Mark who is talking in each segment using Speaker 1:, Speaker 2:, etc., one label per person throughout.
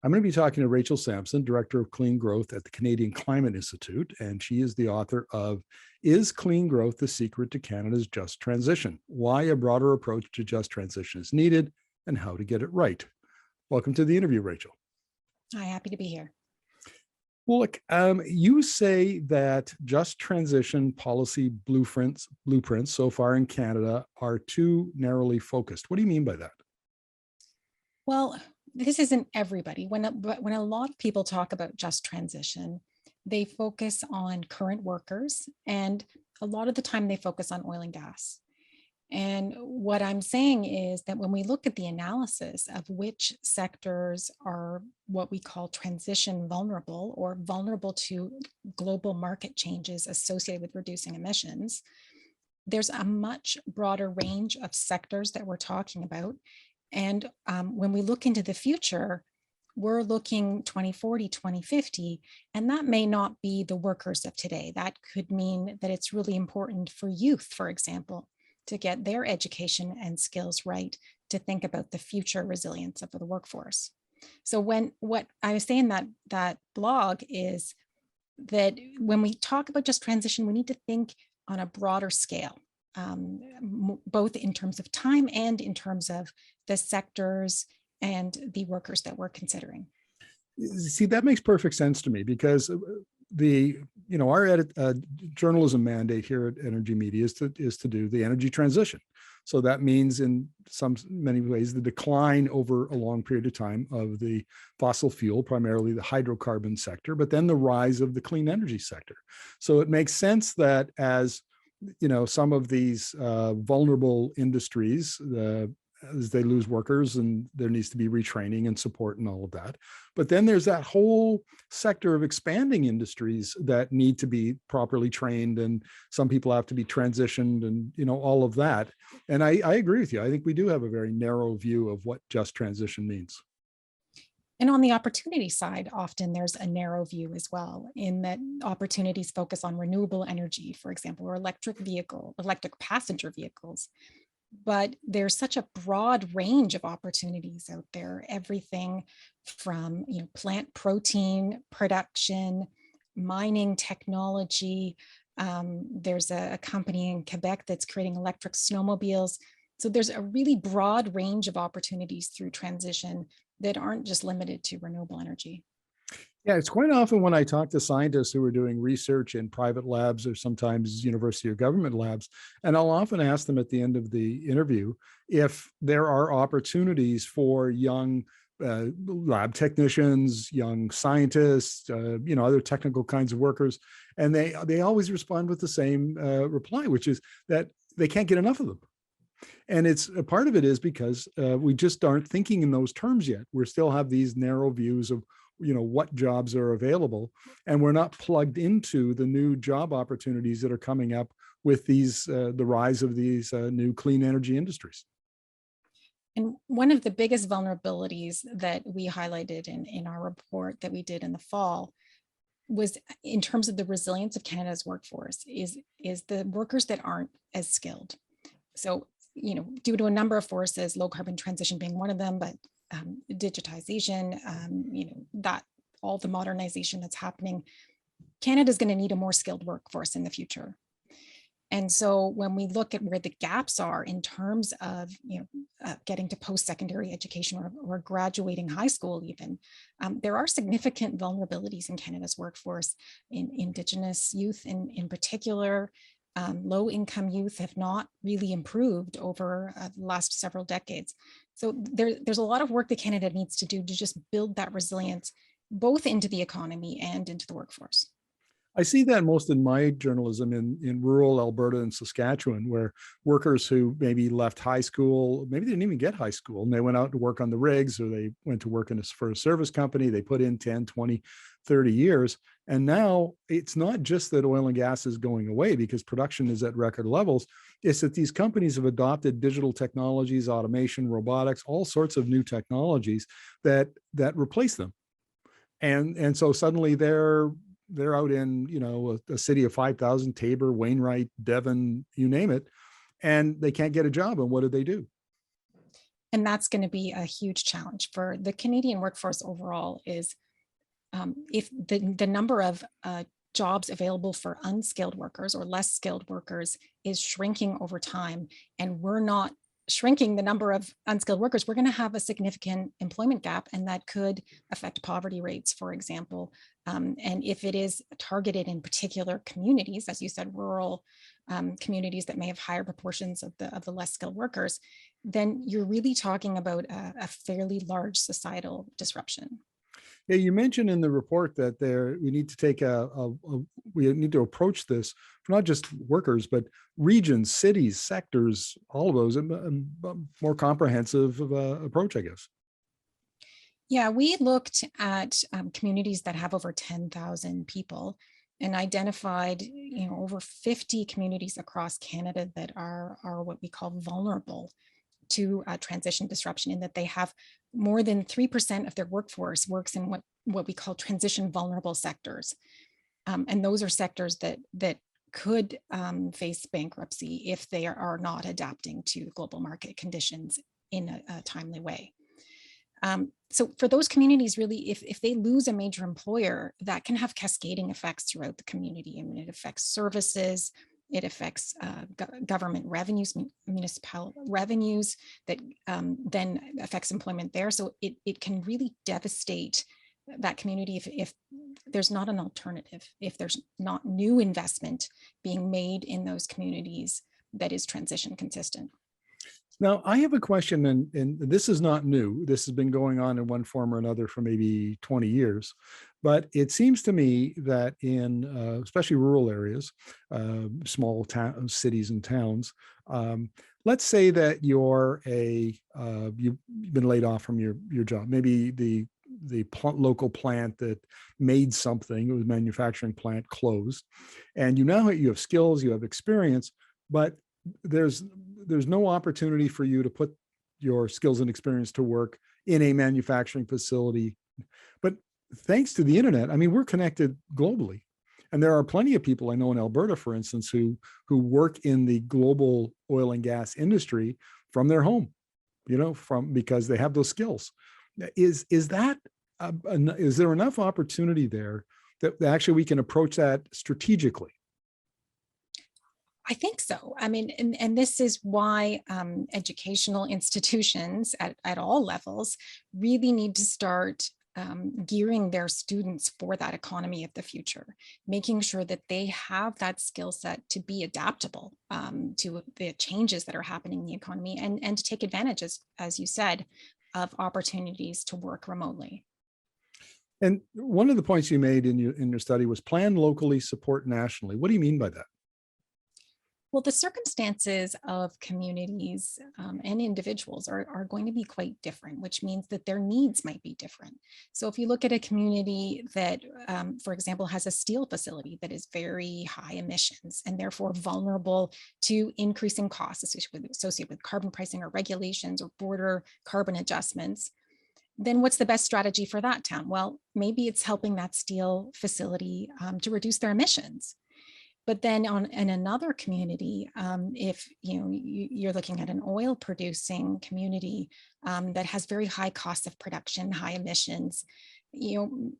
Speaker 1: I'm going to be talking to Rachel Samson, Director of Clean Growth at the Canadian Climate Institute, and she is the author of Is Clean Growth the Secret to Canada's Just Transition? Why a broader approach to just transition is needed and how to get it right. Welcome to the interview, Rachel.
Speaker 2: Hi, happy to be here.
Speaker 1: Well, look, you say that just transition policy blueprints so far in Canada are too narrowly focused. What do you mean by that?
Speaker 2: Well, this isn't everybody. When a lot of people talk about just transition, they focus on current workers, and a lot of the time they focus on oil and gas. And what I'm saying is that when we look at the analysis of which sectors are what we call transition vulnerable or vulnerable to global market changes associated with reducing emissions, there's a much broader range of sectors that we're talking about. And when we look into the future, we're looking 2040, 2050, and that may not be the workers of today. That could mean that it's really important for youth, for example, to get their education and skills right, to think about the future resilience of the workforce. So what I was saying that blog is that when we talk about just transition, we need to think on a broader scale. Both in terms of time and in terms of the sectors and the workers that we're considering.
Speaker 1: See, that makes perfect sense to me because our journalism mandate here at Energy Media is to do the energy transition. So that means in many ways the decline over a long period of time of the fossil fuel, primarily the hydrocarbon sector, but then the rise of the clean energy sector. So it makes sense that as some of these vulnerable industries, as they lose workers, and there needs to be retraining and support and all of that. But then there's that whole sector of expanding industries that need to be properly trained, and some people have to be transitioned, and all of that. And I agree with you. I think we do have a very narrow view of what just transition means.
Speaker 2: And on the opportunity side, often there's a narrow view as well, in that opportunities focus on renewable energy, for example, or electric passenger vehicles. But there's such a broad range of opportunities out there, everything from plant protein production, mining technology. There's a company in Quebec that's creating electric snowmobiles. So there's a really broad range of opportunities through transition that aren't just limited to renewable energy.
Speaker 1: Yeah, it's quite often when I talk to scientists who are doing research in private labs or sometimes university or government labs, and I'll often ask them at the end of the interview if there are opportunities for young lab technicians, young scientists, other technical kinds of workers, and they always respond with the same reply, which is that they can't get enough of them. And it's a part of it is because we just aren't thinking in those terms yet. We still have these narrow views of what jobs are available, and we're not plugged into the new job opportunities that are coming up with these the rise of these new clean energy industries.
Speaker 2: And one of the biggest vulnerabilities that we highlighted in our report that we did in the fall was in terms of the resilience of Canada's workforce is the workers that aren't as skilled. So due to a number of forces, low carbon transition being one of them, but digitization, that all the modernization that's happening, Canada's going to need a more skilled workforce in the future. And so when we look at where the gaps are in terms of getting to post-secondary education or graduating high school even, there are significant vulnerabilities in Canada's workforce. In Indigenous youth in particular, low-income youth have not really improved over the last several decades. So there's a lot of work that Canada needs to do to just build that resilience, both into the economy and into the workforce.
Speaker 1: I see that most in my journalism in rural Alberta and Saskatchewan, where workers who maybe left high school, maybe they didn't even get high school, and they went out to work on the rigs, or they went to work for a service company, they put in 10, 20, 30 years. And now it's not just that oil and gas is going away because production is at record levels. It's that these companies have adopted digital technologies, automation, robotics, all sorts of new technologies that replace them. And so suddenly they're out in, a city of 5,000, Tabor, Wainwright, Devon, you name it, and they can't get a job. And what do?
Speaker 2: And that's going to be a huge challenge for the Canadian workforce overall is if the number of jobs available for unskilled workers or less skilled workers is shrinking over time, and we're not shrinking the number of unskilled workers, we're going to have a significant employment gap, and that could affect poverty rates, for example. And if it is targeted in particular communities, as you said, rural communities that may have higher proportions of the less skilled workers, then you're really talking about a fairly large societal disruption.
Speaker 1: Yeah, you mentioned in the report that we need to take we need to approach this for not just workers, but regions, cities, sectors, all of those, more comprehensive approach, I guess.
Speaker 2: Yeah, we looked at communities that have over 10,000 people and identified, over 50 communities across Canada that are what we call vulnerable to transition disruption, in that they have more than 3% of their workforce works in what we call transition vulnerable sectors. And those are sectors that could face bankruptcy if they are not adapting to global market conditions in a timely way. So for those communities, really, if they lose a major employer, that can have cascading effects throughout the community. I mean, it affects services, it affects government revenues, municipal revenues, that then affects employment there. So it can really devastate that community if there's not an alternative, if there's not new investment being made in those communities that is transition consistent.
Speaker 1: Now, I have a question, and this is not new. This has been going on in one form or another for maybe 20 years. But it seems to me that in especially rural areas, small cities and towns, let's say that you've been laid off from your job. Maybe the local plant that made something, it was a manufacturing plant, closed, and you have skills, you have experience, but there's no opportunity for you to put your skills and experience to work in a manufacturing facility. But thanks to the internet, I mean, we're connected globally. And there are plenty of people I know in Alberta, for instance, who work in the global oil and gas industry from their home, because they have those skills. Is there enough opportunity there that actually we can approach that strategically?
Speaker 2: I think so. I mean, and this is why educational institutions at all levels really need to start gearing their students for that economy of the future, making sure that they have that skill set to be adaptable to the changes that are happening in the economy, and to take advantage, as you said, of opportunities to work remotely.
Speaker 1: And one of the points you made in your study was plan locally, support nationally. What do you mean by that?
Speaker 2: Well, the circumstances of communities and individuals are going to be quite different, which means that their needs might be different. So if you look at a community that, for example, has a steel facility that is very high emissions and therefore vulnerable to increasing costs associated with carbon pricing or regulations or border carbon adjustments, then what's the best strategy for that town? Well, maybe it's helping that steel facility to reduce their emissions. But then in another community, if you're looking at an oil producing community that has very high costs of production, high emissions,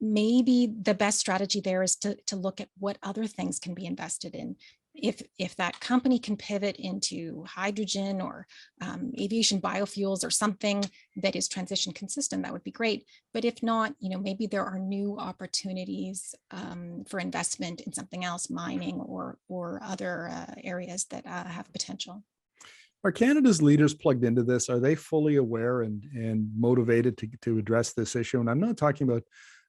Speaker 2: maybe the best strategy there is to look at what other things can be invested in. If that company can pivot into hydrogen or aviation biofuels or something that is transition consistent, that would be great. But if not, maybe there are new opportunities for investment in something else, mining or other areas that have potential.
Speaker 1: Are Canada's leaders plugged into this? Are they fully aware and motivated to address this issue? And I'm not talking about,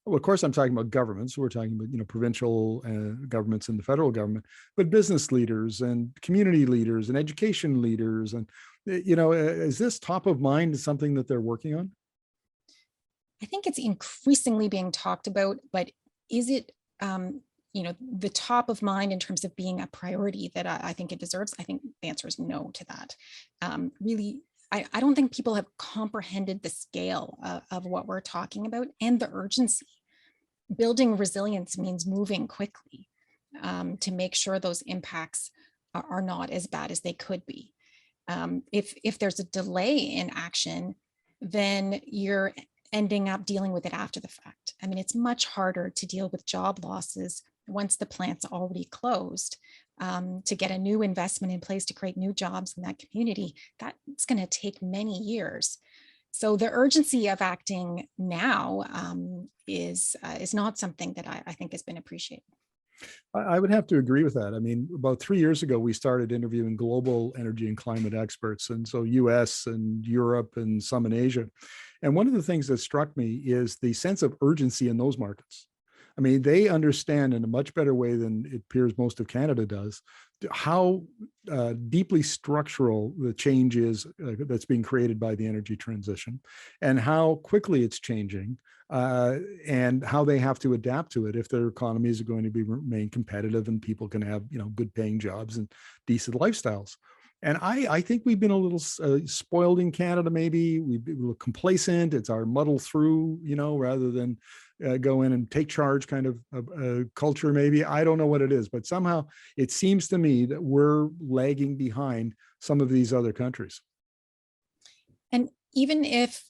Speaker 1: well, of course, I'm talking about governments. We're talking about, provincial governments and the federal government, but business leaders and community leaders and education leaders. And, is this top of mind something that they're working on?
Speaker 2: I think it's increasingly being talked about, but is it, the top of mind in terms of being a priority that I think it deserves? I think the answer is no to that. Really, I don't think people have comprehended the scale of what we're talking about and the urgency. Building resilience means moving quickly to make sure those impacts are not as bad as they could be. If there's a delay in action, then you're ending up dealing with it after the fact. I mean, it's much harder to deal with job losses once the plant's already closed. To get a new investment in place to create new jobs in that community, that's going to take many years. So the urgency of acting now is not something that I think has been appreciated.
Speaker 1: I would have to agree with that. I mean, about 3 years ago, we started interviewing global energy and climate experts, and so US and Europe and some in Asia. And one of the things that struck me is the sense of urgency in those markets. I mean, they understand in a much better way than it appears most of Canada does how deeply structural the change is that's being created by the energy transition, and how quickly it's changing, and how they have to adapt to it if their economies are going to remain competitive and people can have good paying jobs and decent lifestyles. And I think we've been a little spoiled in Canada. Maybe we've been a little complacent. It's our muddle through, rather than go in and take charge kind of culture. Maybe, I don't know what it is, but somehow it seems to me that we're lagging behind some of these other countries.
Speaker 2: And even if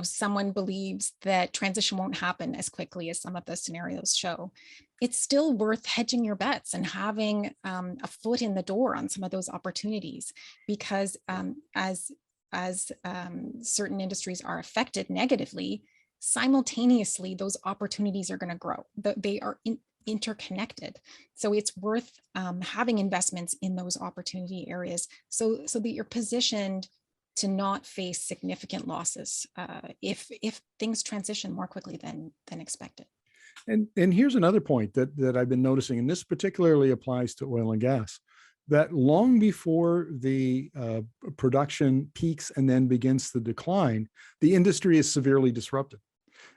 Speaker 2: someone believes that transition won't happen as quickly as some of the scenarios show, it's still worth hedging your bets and having a foot in the door on some of those opportunities, because as certain industries are affected negatively, simultaneously those opportunities are going to grow. They are interconnected. So it's worth having investments in those opportunity areas so that you're positioned to not face significant losses if things transition more quickly than expected.
Speaker 1: And here's another point that I've been noticing, and this particularly applies to oil and gas, that long before the production peaks and then begins to decline, the industry is severely disrupted.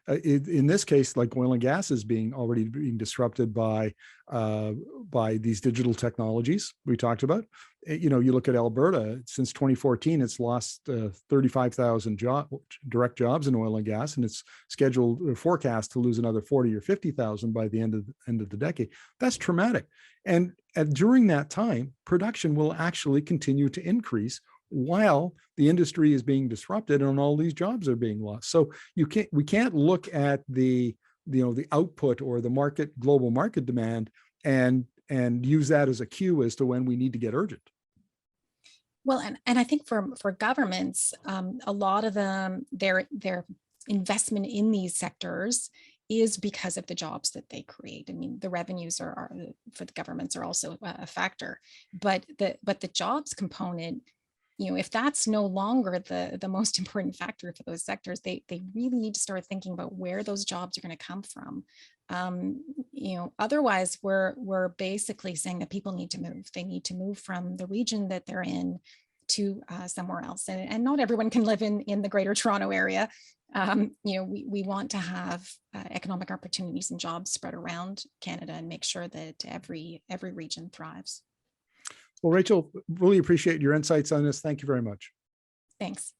Speaker 1: In this case, like oil and gas is already being disrupted by these digital technologies we talked about. You look at Alberta, since 2014, it's lost 35,000 direct jobs in oil and gas, and it's scheduled forecast to lose another 40 or 50,000 by the end of the decade. That's traumatic. And during that time, production will actually continue to increase while the industry is being disrupted and all these jobs are being lost. So we can't look at the output or the global market demand and use that as a cue as to when we need to get urgent.
Speaker 2: Well, and I think for governments, a lot of them, their investment in these sectors is because of the jobs that they create. I mean, the revenues are for the governments are also a factor, but the jobs component, if that's no longer the most important factor for those sectors, they really need to start thinking about where those jobs are going to come from. Otherwise we're basically saying that people need to move. They need to move from the region that they're in to somewhere else. And not everyone can live in the Greater Toronto area. We want to have economic opportunities and jobs spread around Canada and make sure that every region thrives.
Speaker 1: Well, Rachel, really appreciate your insights on this. Thank you very much.
Speaker 2: Thanks.